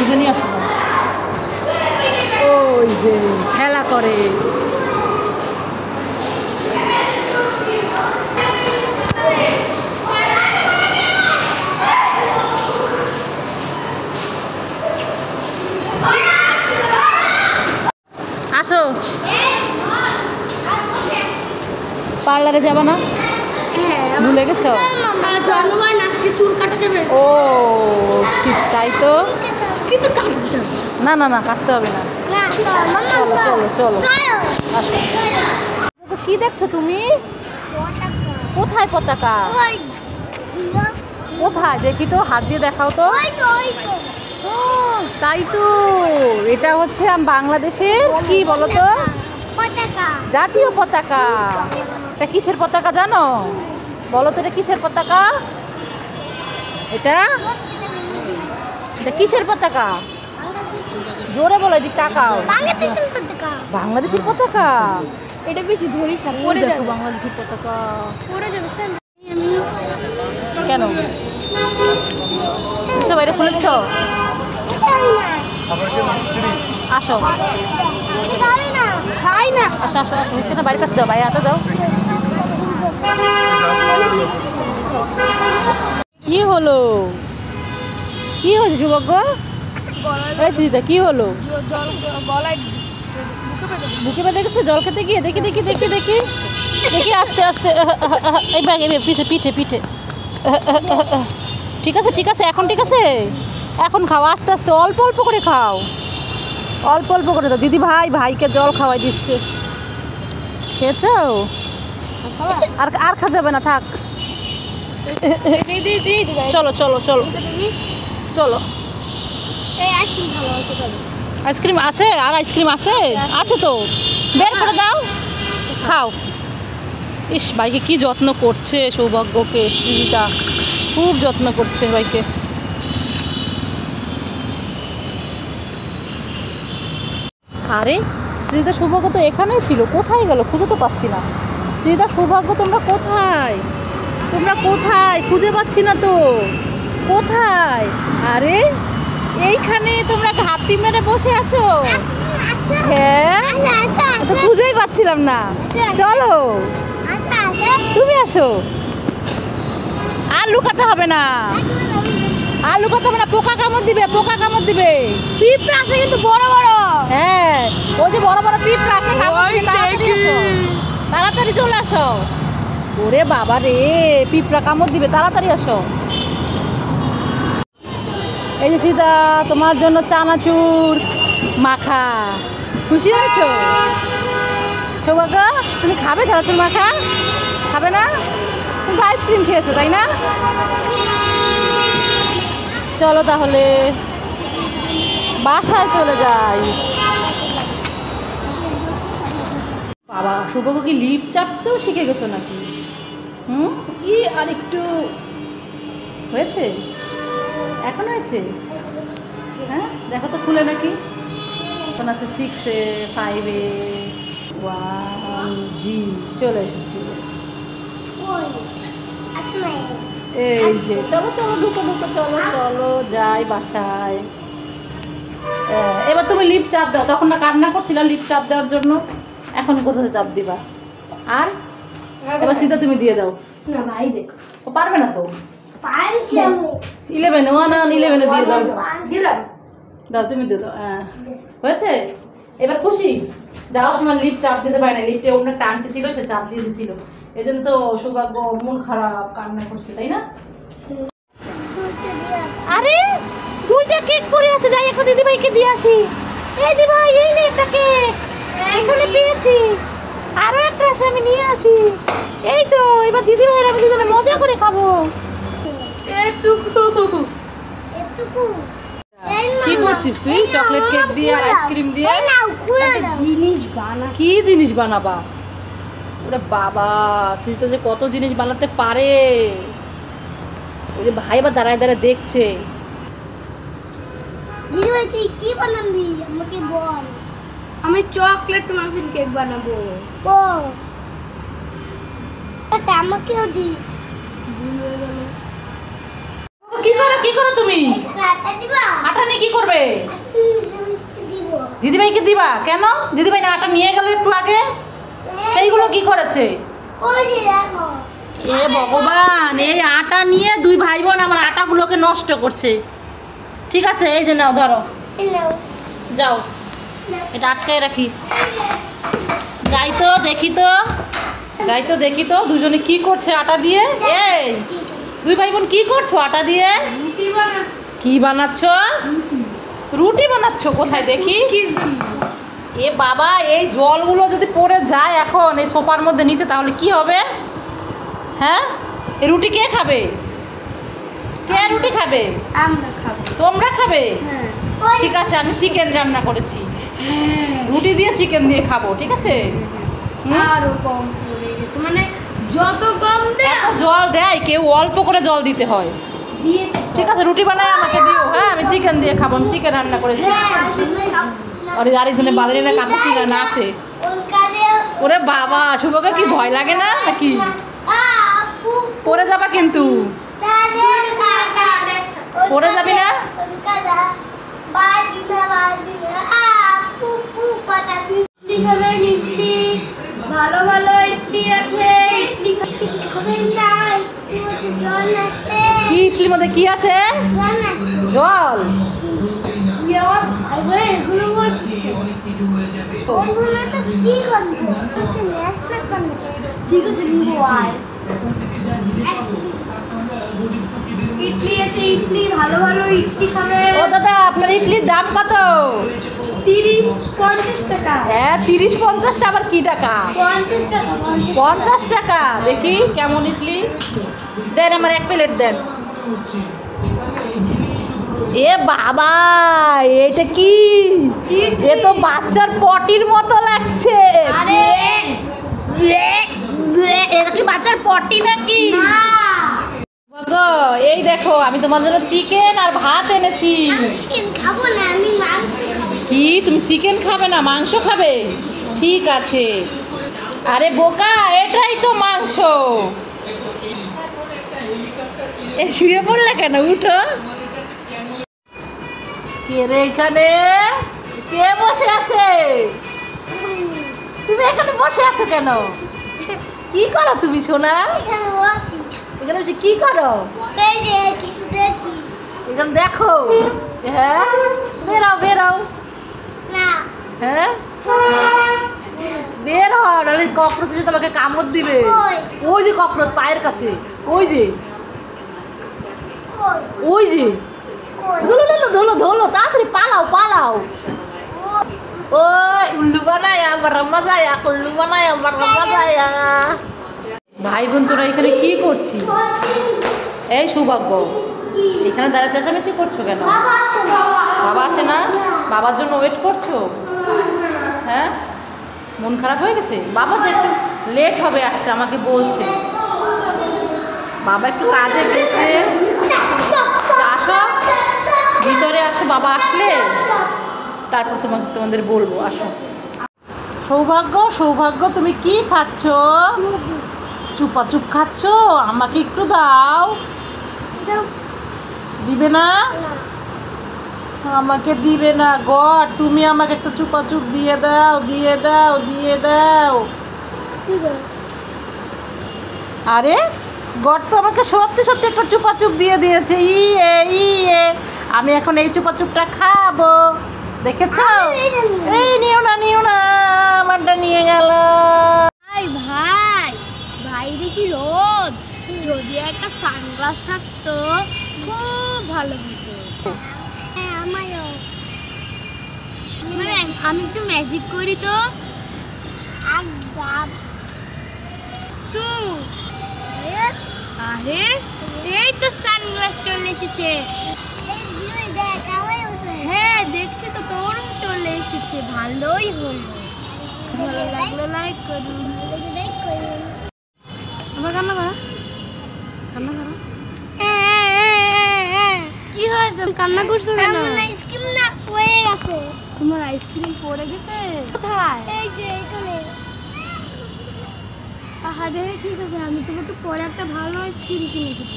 দুজনই আসো। ওই যে খেলা করে। আসো। পার্লারে যাবা না? ভুলে গেছো? চুল কাটা যাবে। ও শীত, তাই তো। কিন্তু কাটবে না না না, কাটতে হবে না। চলো চলো চলো আসো। কি দেখছো তুমি? কোথায় পতাকা? কোথায় দেখি তো, হাত দিয়ে দেখাও তো। তাই তো, এটা হচ্ছে বাংলাদেশের কি বলো তো? জাতীয় পতাকা। এটা কিসের পতাকা জানো? বলো তো, এটা কিসের পতাকা? এটা কিসের পতাকা? জোরে বলো, এদিক তাকাও। বাংলাদেশের পতাকা। এটা বেশি ধরিস না, পড়ে যাবে। বাংলাদেশের পতাকা পড়ে যাবে। কেন বাইরে খুলেছ? আসো খাই না। আসো আসো আসো, হচ্ছে না, বাড়ির কাছে দাও, ভাই হাতে দাও। কি হলো? কি হয়েছে সৌভাগ্য? এই সুজিতা, কি হলো? বুকে বেঁধে গেছে জল খেতে গিয়ে। দেখি দেখি দেখি দেখি দেখি, আস্তে আস্তে। এই ব্যাগ, এই পিঠে পিঠে পিঠে। ঠিক আছে ঠিক আছে, এখন ঠিক আছে। এখন খাও, আস্তে আস্তে, অল্প অল্প করে খাও, অল্প অল্প করে দাও। দিদি ভাইকে জল খাওয়াই দিচ্ছে। খেয়েছো? আর আর খেতে হবে না, থাক। চলো চলো চলো চলো। আইসক্রিম আছে? আর আইসক্রিম আছে? আছে তো, বের করে দাও, খাও। ইস, ভাইকে কি যত্ন করছে সৌভাগ্যকে সৃজিতা, খুব যত্ন করছে ভাইকে। আরে সৃজিতা সৌভাগ্য তো এখানেই ছিল, কোথায় গেল? খুঁজে তো পাচ্ছি না। সৃজিতা সৌভাগ্য, তোমরা কোথায়? তোমরা কোথায়? খুঁজে পাচ্ছি না তো, কোথায়? আরে এইখানে তোমরা ঘাপটি মেরে বসে আছো। হ্যাঁ, তো খুঁজেই পাচ্ছিলাম না। চলো তুমি আসো। আর লুকাতে হবে না, আর লুকাতে হবে না। পোকা কামড় দিবে, পোকা কামড় দিবে। পিঁপড়া আছে কিন্তু বড় বড়। হ্যাঁ, ওই যে বড় বড় পিঁপড়া আছে, তাড়াতাড়ি চলে আসো। ওরে বাবা রে, পিঁপড়া কামড় দিবে, তাড়াতাড়ি আসো। এই যে সীতা, তোমার জন্য চানাচুর মাখা। খুশি হয়েছো সৌভাগ্য? তুমি খাবে চানাচুর মাখা? খাবে না? তুমি আইসক্রিম খেয়েছো তাই না? চলো তাহলে বাসায় চলে যাই। বাবা, সৌভাগ্য কি লিপ চাপতেও শিখে গেছো নাকি? আর একটু হয়েছে, এখন হয়েছে। হ্যাঁ, দেখো তো খুলে নাকি। এখন আছে 6-এ, 5-এ, 1G চলে এসেছি। এই যে চলো চলো, ঢুকো ঢুকো, চলো চলো যাই বাসায়। এবার তুমি লিপ চাপ দাও। তখন না কান্না করছিলা লিপ চাপ দেওয়ার জন্য, এখন কোথায় চাপ দিবা? আর এবার সিধা তুমি দিয়ে দাও। না ভাই, দেখো ও পারবে না তো। 11, 11 দিয়ে দাও। দিলাম, দাও, তুমি দিয়ে দাও। হয়েছে? এবার খুশি? যাওয়ার সময় লিপ চাপ দিতে পারে না, লিপটে অন্য একটা আন্টি ছিল, সে চাপ দিয়ে দিছিল, এই জন্য তো সৌভাগ্য মন খারাপ, কান্না করছে, তাই না? আরে 2টা কেক পড়ে আছে, যাই এখন দিদি ভাইকে দিয়ে আসি। এই দিদি ভাই, এই নে একটা কেক, এখানে পেয়েছি, আরো একটা আছে, আমি নিয়ে আসি। এই তো, এবার দিদি ভাইয়ের আমি দুজনে মজা করে খাবো। কি করছিস তুই? চকলেট কেক দিয়ে আর আইসক্রিম দিয়ে জিনিস বানা। কি জিনিস বানাবা? ওরে বাবা, সৃজিতা যে কত জিনিস বানাতে পারে। ওই যে ভাই বা দাঁড়ায় দাঁড়ায় দেখছে। দিদি ভাই, তুই কি বানাবি আমাকে বল। আমি চকলেট মাফিন কেক বানাবো। ও আচ্ছা, আমাকেও দিস। ভুল হয়ে গেল। কি করে কি করো তুমি? আটা নিয়ে কি করবে? দিদিভাইকে দিবা কেন? দিদিভাই না আটা নিয়ে গেল একটু আগে, সেইগুলো কি করেছে? এ ভগবান, এই আটা নিয়ে দুই ভাই বোন আমার আটাগুলোকে নষ্ট করছে। ঠিক আছে, এই যে নাও ধরো, যাও এটা আটকায় রাখি। যাই তো দেখি তো দুজনে কি করছে আটা দিয়ে। এই দুই ভাই বোন কি করছো আটা দিয়ে? কি বানাচ্ছ? রুটি বানাচ্ছ? কোথায় দেখি। এ বাবা, এই জলগুলো যদি পড়ে যায় এখন এই সোফার মধ্যে নিচে, তাহলে কি হবে? হ্যাঁ, এই রুটি কে খাবে? কে রুটি খাবে? আমরা খাবো। তোমরা খাবে? হ্যাঁ। ঠিক আছে, আমি চিকেন রান্না করেছি, রুটি দিয়ে চিকেন দিয়ে খাবো। ঠিক আছে। আরো কম পড়ে গেছে, মানে যত কম দেয় জল দেয় কেউ, অল্প করে জল দিতে হয়। দিয়েছে। ঠিক আছে, রুটি বানায় আমাকে দিও। হ্যাঁ, আমি চিকেন দিয়ে খাবো, আমি চিকেন রান্না করেছি। আরে আরেকজনে বালেরিনা কাঁদতেছি না আছে। ওরে বাবা, শুভকে কি ভয় লাগে না নাকি? পড়ে যাবা কিন্তু, পড়ে যাবি না? ভালো ভালো ইডলি আছে। কি ইডলির মধ্যে কি আছে? জল। ঠিক আছে, ইডলি আছে, ইডলি ভালো ভালো ইডলি খাবে। ও দাদা, আপনার ইডলির দাম কত? 30-50 টাকা। হ্যাঁ, 30-50 আবার কি টাকা? 50 টাকা। 50 টাকা। দেখি কেমন ইডলি দেন, আমার 1 প্লেট দেন। এ বাবা, এটা কি? এ তো বাচ্চার পটির মতো লাগছে। আরে এটা কি বাচ্চার পটি নাকি? গো, এই দেখো আমি তোমার জন্য চিকেন আর ভাত এনেছি। চিকেন খাবো না, আমি মাংস খাবো। কি, তুমি চিকেন খাবে না, মাংস খাবে? ঠিক আছে। আরে বোকা, এটাই তো মাংস। এ শুয়ে পড়লে কেন? উঠো। কে রে এখানে? কে বসে আছে? তুমি এখানে বসে আছো কেন? কি করো তুমি সোনা? এখানে বসি। এখানে বসে কি করো? এই যে কিছু দেখি। এখানে দেখো। হ্যাঁ, বেরাও বেরাও। না। হ্যাঁ, বের হও, নাহলে ককরোচ এসে তোমাকে কামড় দিবে। ওই যে ককরোচ পায়ের কাছে, ওই যে ওই যে। ধুলো ধুলো ধুলো ধুলো, তাড়াতাড়ি পালাও পালাও। ওই উল্লু বানায় আমার মজায়া, উল্লু বানায় আমার মজায়া। ভাই বোন তোরা এখানে কি করছিস? এই সৌভাগ্য, এখানে দাঁড়া চেঁচামেচি করছো কেন? বাবা আসে না? বাবার জন্য ওয়েট করছো? হ্যাঁ, মন খারাপ হয়ে গেছে? বাবা তো একটু লেট হবে আসতে, আমাকে বলছে। বাবা একটু কাজে গেছে। আসো ভিতরে আসো, বাবা আসলে তারপর তোমাদের বলবো। আসো। সৌভাগ্য, সৌভাগ্য, তুমি কি খাচ্ছ? চুপা চুপ খাচ্ছ? আমাকে একটু দাও। দিবে না? আমাকে দিবে না গড, তুমি আমাকে একটু চুপা চুপ দিয়ে দাও, দিয়ে দাও, দিয়ে দাও। আরে গড তো আমাকে সত্যি সত্যি একটা চুপা চুপ দিয়ে দিয়েছে। ইয়ে ইয়ে, আমি এখন এই চুপা চুপটা খাবো। দেখেছ? এই নিও না, নিও না, আমারটা নিয়ে গেল। ভাই ভাই, বাইরে কি রোদ, যদি একটা সানগ্লাস থাকতো খুব ভালো হতো। হ্যাঁ, আমারও। মানে আমি একটু ম্যাজিক করি তো। আরে এই তো সানগ্লাস চলে এসেছে। হ্যাঁ, দেখছি তো, তোরও চলে এসেছে। ভালোই হলো, ভালো লাগলো লাইক করুন। আবার কান্না করো, কান্না করো। কি হয়েছে, কান্না করছো কেন? আইসক্রিম না পড়ে গেছে। তোমার আইসক্রিম পড়ে গেছে? কোথায়? এই যে এখানে। আরে ঠিক আছে, আমি তোমাকে পরে একটা ভালো আইসক্রিম কিনে দেব।